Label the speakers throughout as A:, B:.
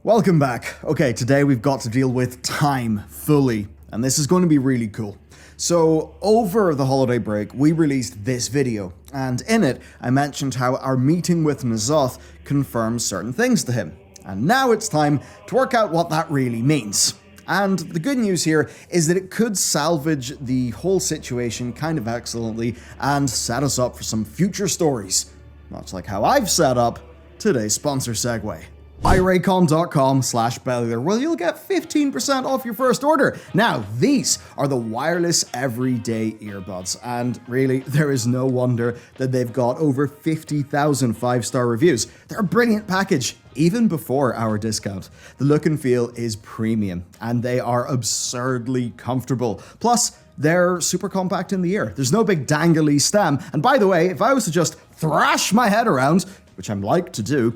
A: Welcome back. Okay, today we've got to deal with time fully, and this is going to be really cool. So, over the holiday break, we released this video, and in it, I mentioned how our meeting with N'Zoth confirms certain things to him. And now it's time to work out what that really means. And the good news here is that it could salvage the whole situation kind of excellently and set us up for some future stories. Much like how I've set up today's sponsor segue. Raycon.com/Bellular, well, you'll get 15% off your first order. Now, these are the wireless everyday earbuds, and really, there is no wonder that they've got over 50,000 5-star reviews. They're a brilliant package, even before our discount. The look and feel is premium, and they are absurdly comfortable. Plus, they're super compact in the ear. There's no big dangly stem, and by the way, if I was to just thrash my head around, which I'm like to do,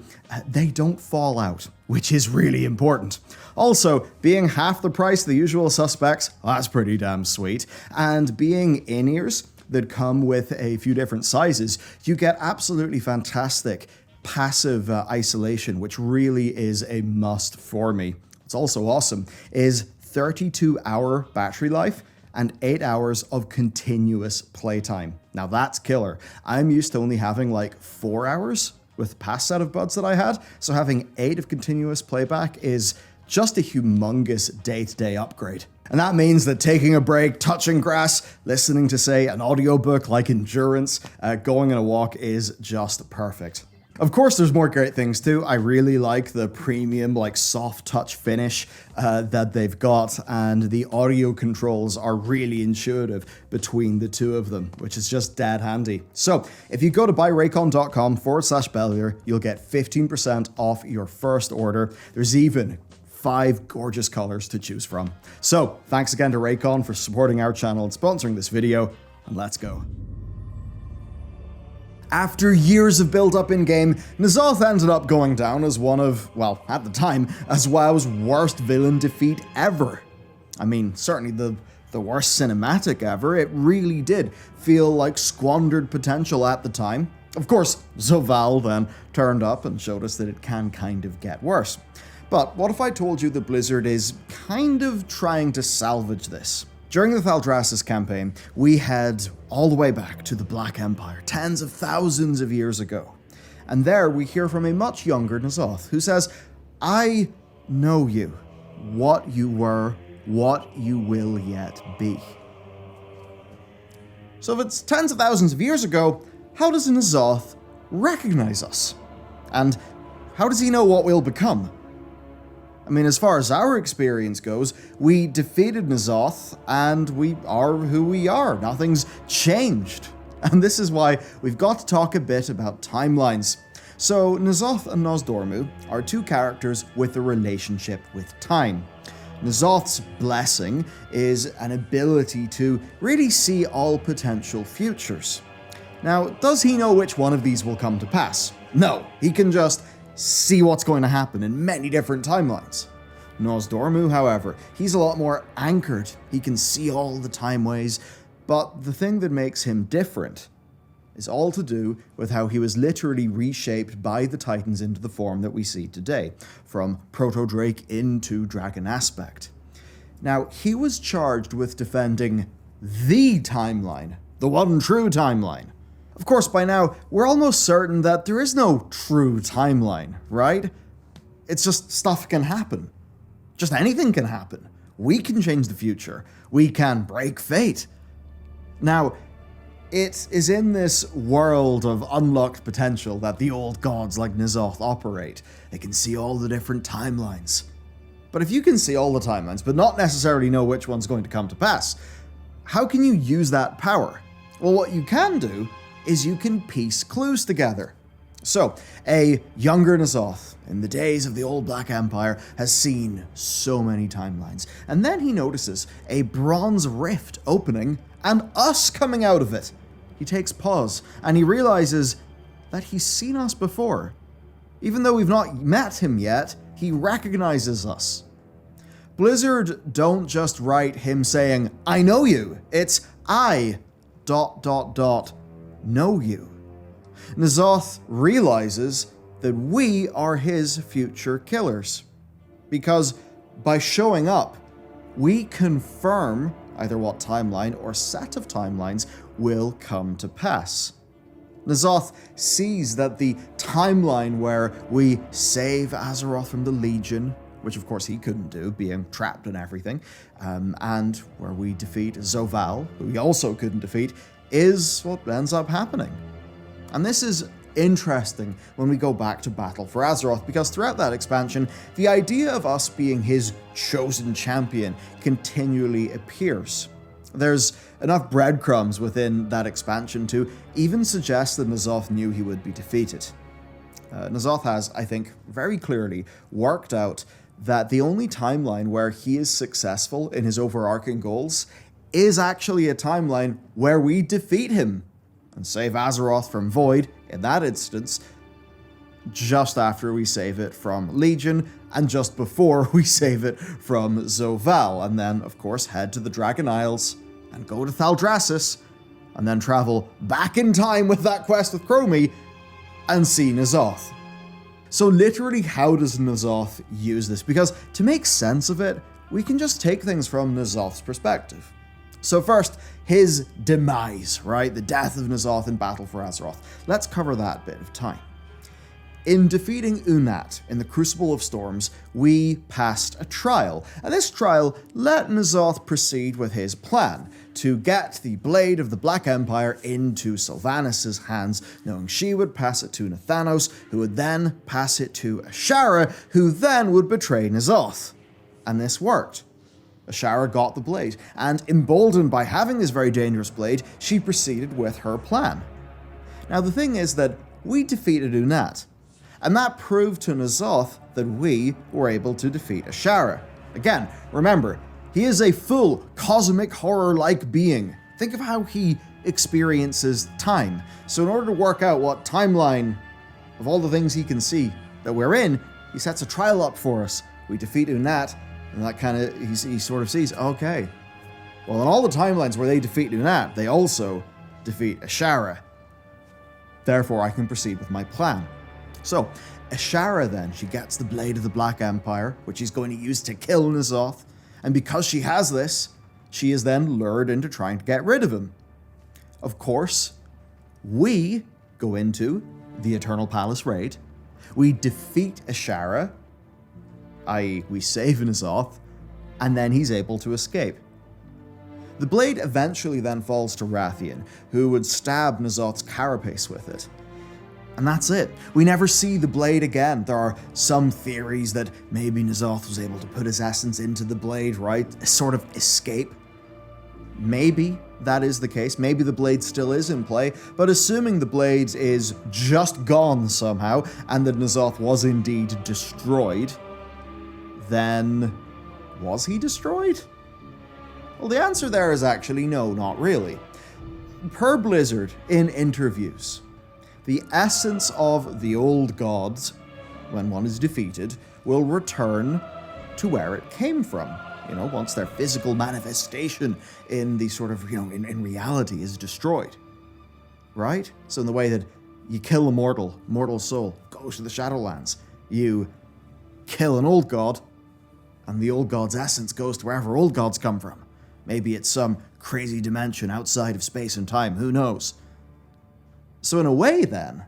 A: they don't fall out, which is really important. Also, being half the price of the usual suspects, that's pretty damn sweet. And being in-ears that come with a few different sizes, you get absolutely fantastic passive isolation, which really is a must for me. What's also awesome is 32-hour battery life and 8 hours of continuous playtime. Now that's killer. I'm used to only having like 4 hours with the past set of buds that I had, so having 8 of continuous playback is just a humongous day-to-day upgrade. And that means that taking a break, touching grass, listening to, say, an audiobook like Endurance, going on a walk is just perfect. Of course, there's more great things too. I really like the premium, soft touch finish that they've got, and the audio controls are really intuitive between the two of them, which is just dead handy. So, if you go to buyraycon.com/Bellular, you'll get 15% off your first order. There's even 5 gorgeous colors to choose from. So, thanks again to Raycon for supporting our channel and sponsoring this video, and let's go. After years of build-up in-game, N'Zoth ended up going down as one of, well, at the time, as WoW's worst villain defeat ever. I mean, certainly the worst cinematic ever. It really did feel like squandered potential at the time. Of course, Zovaal then turned up and showed us that it can kind of get worse. But what if I told you that Blizzard is kind of trying to salvage this? During the Thaldraszus campaign, we head all the way back to the Black Empire, tens of thousands of years ago. And there we hear from a much younger N'Zoth, who says, "I know you, what you were, what you will yet be." So if it's tens of thousands of years ago, how does N'Zoth recognize us? And how does he know what we'll become? I mean, as far as our experience goes, we defeated N'Zoth, and we are who we are. Nothing's changed. And this is why we've got to talk a bit about timelines. So, N'Zoth and Nozdormu are two characters with a relationship with time. N'Zoth's blessing is an ability to really see all potential futures. Now, does he know which one of these will come to pass? No, he can just see what's going to happen in many different timelines. Nozdormu, however, he's a lot more anchored. He can see all the timeways, but the thing that makes him different is all to do with how he was literally reshaped by the Titans into the form that we see today, from Proto-Drake into Dragon Aspect. Now, he was charged with defending the timeline, the one true timeline. Of course, by now, we're almost certain that there is no true timeline, right? It's just stuff can happen. Just anything can happen. We can change the future. We can break fate. Now, it is in this world of unlocked potential that the old gods like N'Zoth operate. They can see all the different timelines. But if you can see all the timelines, but not necessarily know which one's going to come to pass, how can you use that power? Well, what you can do is you can piece clues together. So, a younger N'Zoth, in the days of the old Black Empire, has seen so many timelines. And then he notices a bronze rift opening and us coming out of it. He takes pause, and he realizes that he's seen us before. Even though we've not met him yet, he recognizes us. Blizzard don't just write him saying, "I know you." It's I ... know you. N'Zoth realizes that we are his future killers. because by showing up, we confirm either what timeline or set of timelines will come to pass. N'Zoth sees that the timeline where we save Azeroth from the Legion, which of course he couldn't do, being trapped and everything, and where we defeat Zovaal, who he also couldn't defeat, is what ends up happening. And this is interesting when we go back to Battle for Azeroth, because throughout that expansion, the idea of us being his chosen champion continually appears. There's enough breadcrumbs within that expansion to even suggest that N'Zoth knew he would be defeated. N'Zoth has, I think, very clearly worked out that the only timeline where he is successful in his overarching goals is actually a timeline where we defeat him and save Azeroth from Void, in that instance, just after we save it from Legion, and just before we save it from Zovaal, and then, of course, head to the Dragon Isles, and go to Thaldraszus, and then travel back in time with that quest with Chromie, and see N'Zoth. So literally, how does N'Zoth use this? Because to make sense of it, we can just take things from N'Zoth's perspective. So first, his demise, right? The death of N'Zoth in Battle for Azeroth. Let's cover that bit of time. In defeating Unat in the Crucible of Storms, we passed a trial, and this trial let N'Zoth proceed with his plan to get the Blade of the Black Empire into Sylvanas' hands, knowing she would pass it to Nathanos, who would then pass it to Ashara, who then would betray N'Zoth. And this worked. Ashara got the blade, and emboldened by having this very dangerous blade, she proceeded with her plan. Now the thing is that we defeated Unat, and that proved to N'Zoth that we were able to defeat Ashara. Again, remember, he is a full cosmic horror-like being. Think of how he experiences time. So in order to work out what timeline of all the things he can see that we're in, he sets a trial up for us. We defeat Unat, and that kind of, he sort of sees, okay, well, in all the timelines where they defeat Unat, they also defeat Ashara. Therefore, I can proceed with my plan. So, Ashara then, she gets the Blade of the Black Empire, which she's going to use to kill N'Zoth, and because she has this, she is then lured into trying to get rid of him. Of course, we go into the Eternal Palace raid, we defeat Ashara, i.e. we save N'Zoth, and then he's able to escape. The blade eventually then falls to Rathian, who would stab N'Zoth's carapace with it. And that's it. We never see the blade again. There are some theories that maybe N'Zoth was able to put his essence into the blade, right? A sort of escape. Maybe that is the case. Maybe the blade still is in play, but assuming the blade is just gone somehow, and that N'Zoth was indeed destroyed, then was he destroyed? Well, the answer there is actually no, not really. Per Blizzard, in interviews, the essence of the old gods, when one is defeated, will return to where it came from. You know, once their physical manifestation in the sort of, in reality is destroyed. Right? So in the way that you kill a mortal soul, goes to the Shadowlands. You kill an old god, and the old god's essence goes to wherever old gods come from. Maybe it's some crazy dimension outside of space and time, who knows? So in a way then,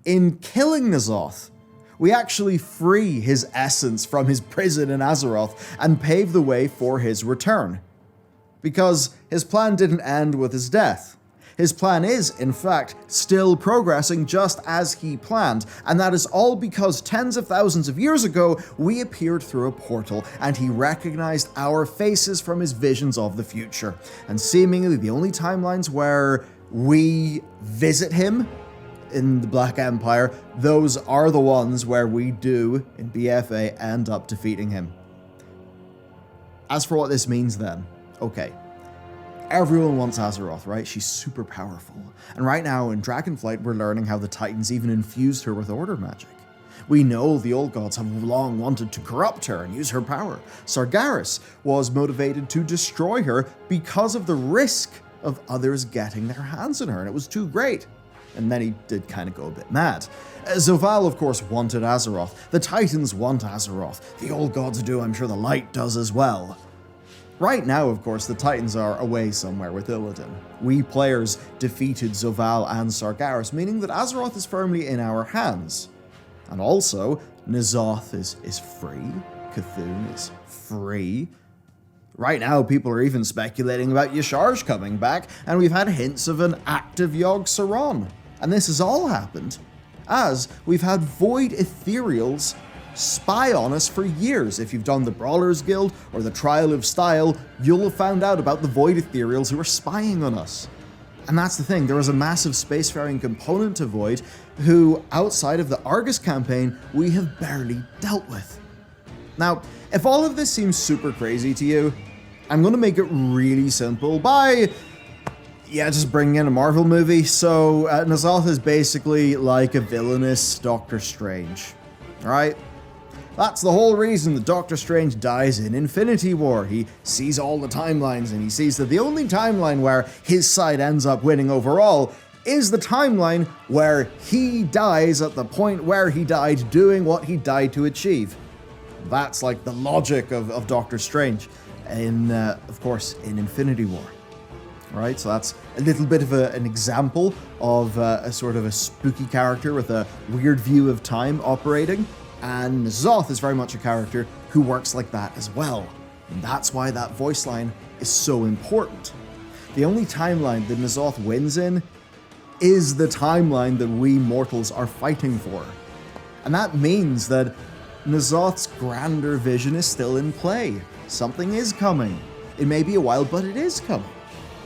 A: in killing N'Zoth, we actually free his essence from his prison in Azeroth and pave the way for his return. Because his plan didn't end with his death. His plan is, in fact, still progressing just as he planned, and that is all because tens of thousands of years ago, we appeared through a portal, and he recognized our faces from his visions of the future. And seemingly the only timelines where we visit him in the Black Empire, those are the ones where we do, in BFA, end up defeating him. As for what this means then, okay. Everyone wants Azeroth, right? She's super powerful. And right now in Dragonflight, we're learning how the Titans even infused her with order magic. We know the old gods have long wanted to corrupt her and use her power. Sargeras was motivated to destroy her because of the risk of others getting their hands on her, and it was too great. And then he did kind of go a bit mad. Zovaal, of course, wanted Azeroth. The Titans want Azeroth. The Old Gods do, I'm sure the Light does as well. Right now, of course, the Titans are away somewhere with Illidan. We players defeated Zovaal and Sargeras, meaning that Azeroth is firmly in our hands. And also, N'Zoth is free. Cthulhu is free. Right now, people are even speculating about Yasharj coming back, and we've had hints of an active Yogg-Saron. And this has all happened as we've had Void Ethereals spy on us for years. If you've done the Brawlers Guild or the Trial of Style, you'll have found out about the Void Ethereals who are spying on us. And that's the thing, there is a massive spacefaring component to Void who, outside of the Argus campaign, we have barely dealt with. Now, if all of this seems super crazy to you, I'm going to make it really simple by, just bringing in a Marvel movie. So, N'Zoth is basically like a villainous Doctor Strange, alright? That's the whole reason that Doctor Strange dies in Infinity War. He sees all the timelines and he sees that the only timeline where his side ends up winning overall is the timeline where he dies at the point where he died doing what he died to achieve. That's like the logic of Doctor Strange in, of course, in Infinity War. Right, so that's a little bit of an example of a sort of a spooky character with a weird view of time operating. And N'Zoth is very much a character who works like that as well. And that's why that voice line is so important. The only timeline that N'Zoth wins in is the timeline that we mortals are fighting for. And that means that N'Zoth's grander vision is still in play. Something is coming. It may be a while, but it is coming.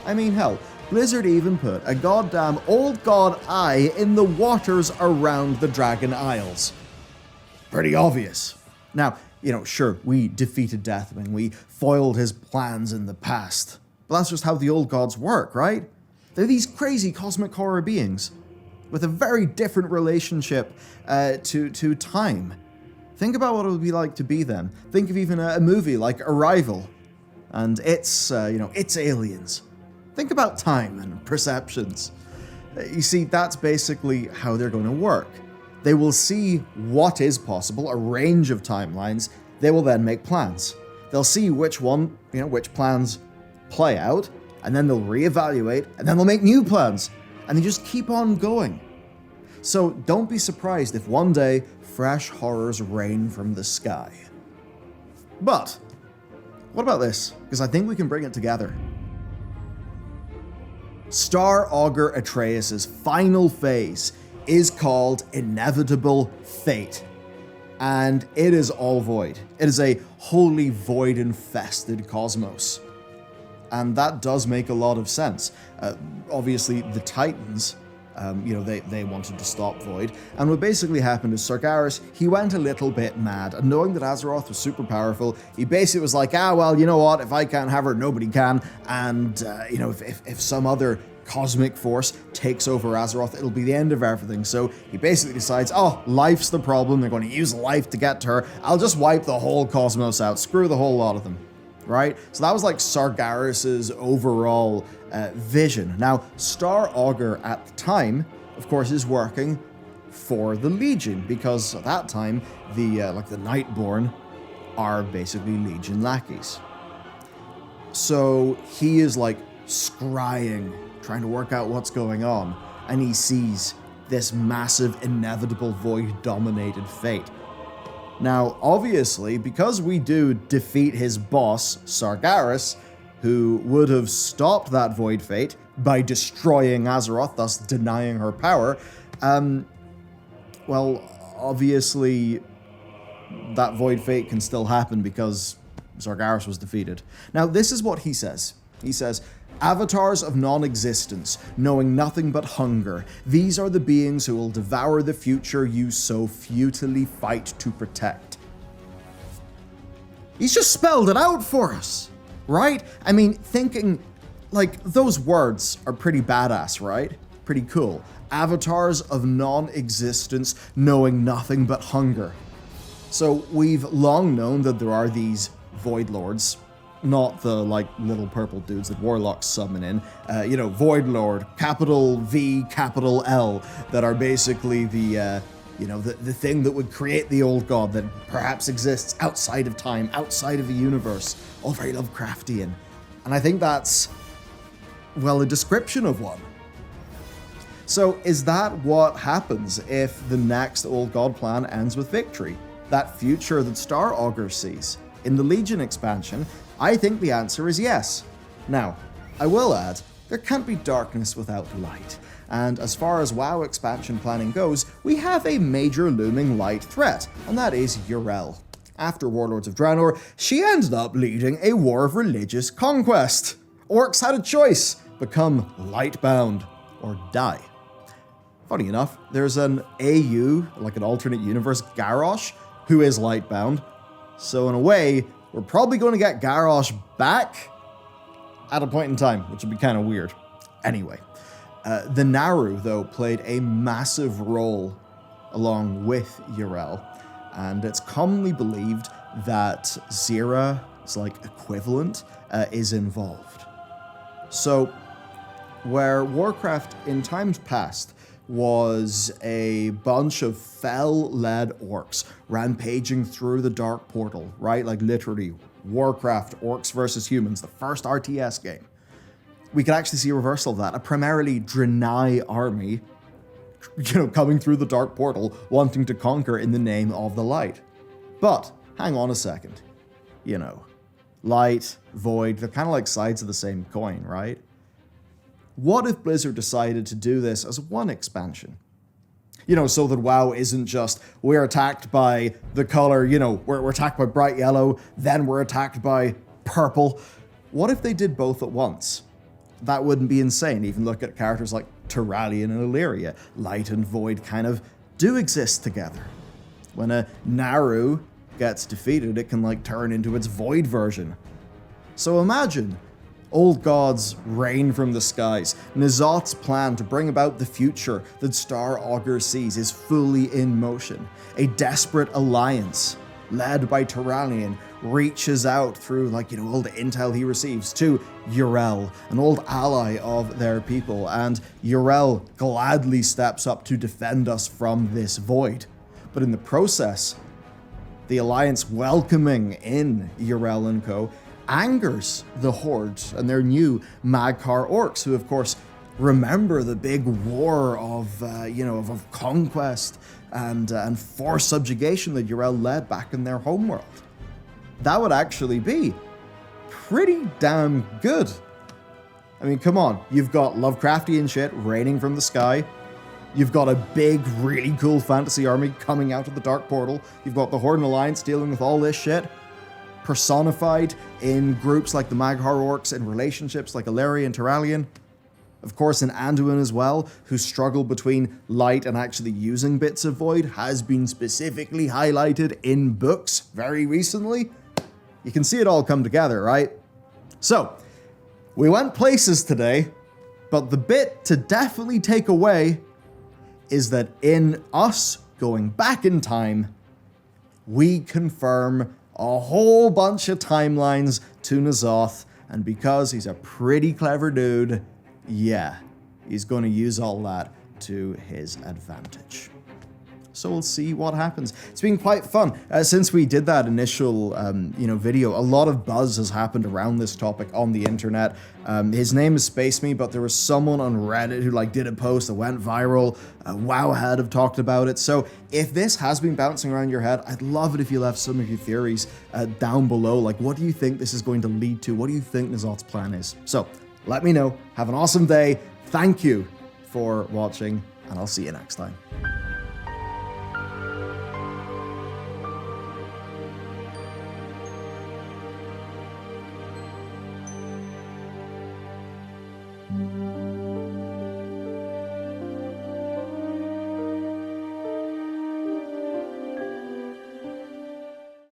A: I mean, hell, Blizzard even put a goddamn old god eye in the waters around the Dragon Isles. Pretty obvious. Now, sure, we defeated Deathwing, we foiled his plans in the past, but that's just how the old gods work, right? They're these crazy cosmic horror beings with a very different relationship to time. Think about what it would be like to be them. Think of even a movie like Arrival, and it's aliens. Think about time and perceptions. You see, that's basically how they're going to work. They will see what is possible, a range of timelines. They will then make plans. They'll see which plans play out, and then they'll reevaluate, and then they'll make new plans. And they just keep on going. So don't be surprised if one day fresh horrors rain from the sky. But what about this? Because I think we can bring it together. Star Augur Atreus' final phase is called Inevitable Fate, and it is all void. It is a wholly void-infested cosmos, and that does make a lot of sense. Obviously, the Titans, they wanted to stop void, and what basically happened is Sargeras, he went a little bit mad, and knowing that Azeroth was super powerful, he basically was like, well, you know what, if I can't have her, nobody can, and, if some other cosmic force takes over Azeroth, it'll be the end of everything. So he basically decides, life's the problem, they're going to use life to get to her, I'll just wipe the whole cosmos out, screw the whole lot of them, right? So that was like Sargeras' overall vision. Now, Star Augur at the time, of course, is working for the Legion, because at that time, the Nightborn are basically Legion lackeys. So he is like scrying, trying to work out what's going on, and he sees this massive, inevitable void-dominated fate. Now, obviously, because we do defeat his boss, Sargeras, who would have stopped that void fate by destroying Azeroth, thus denying her power, obviously, that void fate can still happen because Sargeras was defeated. Now, this is what he says. He says, "Avatars of non-existence, knowing nothing but hunger. These are the beings who will devour the future you so futilely fight to protect." He's just spelled it out for us, right? I mean, thinking, those words are pretty badass, right? Pretty cool. Avatars of non-existence, knowing nothing but hunger. So we've long known that there are these Void Lords, not the, like, little purple dudes that warlocks summon in. Void Lord, capital V, capital L, that are basically the thing that would create the old god that perhaps exists outside of time, outside of the universe. All very Lovecraftian. And I think that's, well, a description of one. So is that what happens if the next old god plan ends with victory? That future that Star Augur sees? In the Legion expansion, I think the answer is yes. Now, I will add, there can't be darkness without light. And as far as WoW expansion planning goes, we have a major looming light threat, and that is Yrel. After Warlords of Draenor, she ended up leading a war of religious conquest. Orcs had a choice: become lightbound or die. Funny enough, there's an AU, like an alternate universe, Garrosh, who is lightbound. So in a way, we're probably going to get Garrosh back at a point in time, which would be kind of weird. Anyway, the Naru, though, played a massive role along with Yrel, and it's commonly believed that Zira's equivalent is involved. So, where Warcraft in times past was a bunch of fel-led orcs rampaging through the Dark Portal, right? Like literally, Warcraft, orcs versus humans, the first RTS game. We could actually see a reversal of that, a primarily Draenei army, coming through the Dark Portal, wanting to conquer in the name of the light. But, hang on a second. Light, void, they're kind of like sides of the same coin, right? What if Blizzard decided to do this as one expansion? So that WoW isn't just, we're attacked by the color, we're attacked by bright yellow, then we're attacked by purple. What if they did both at once? That wouldn't be insane. Even look at characters like Turalyon and Illyria. Light and void kind of do exist together. When a Naru gets defeated, it can turn into its void version. So imagine old gods rain from the skies. N'Zoth's plan to bring about the future that Star Augur sees is fully in motion. A desperate alliance, led by Turalyon, reaches out through, all the intel he receives to Yrel, an old ally of their people, and Yrel gladly steps up to defend us from this void. But in the process, the alliance welcoming in Yrel and co. angers the Horde and their new Mag'har orcs, who of course remember the big war of conquest and forced subjugation that Yrel led back in their homeworld. That would actually be pretty damn good. I mean, come on, you've got Lovecraftian shit raining from the sky. You've got a big, really cool fantasy army coming out of the Dark Portal. You've got the Horde and Alliance dealing with all this shit, personified in groups like the Mag'har orcs and relationships like Illyria and Turalyon. Of course, in Anduin as well, whose struggle between light and actually using bits of void has been specifically highlighted in books very recently. You can see it all come together, right? So, we went places today, but the bit to definitely take away is that in us going back in time, we confirm a whole bunch of timelines to N'Zoth, and because he's a pretty clever dude, yeah, he's going to use all that to his advantage. So we'll see what happens. It's been quite fun. Since we did that initial, video, a lot of buzz has happened around this topic on the internet. His name escapes me, but there was someone on Reddit who did a post that went viral. Wowhead have talked about it. So if this has been bouncing around your head, I'd love it if you left some of your theories down below. What do you think this is going to lead to? What do you think N'Zoth's plan is? So let me know. Have an awesome day. Thank you for watching, and I'll see you next time.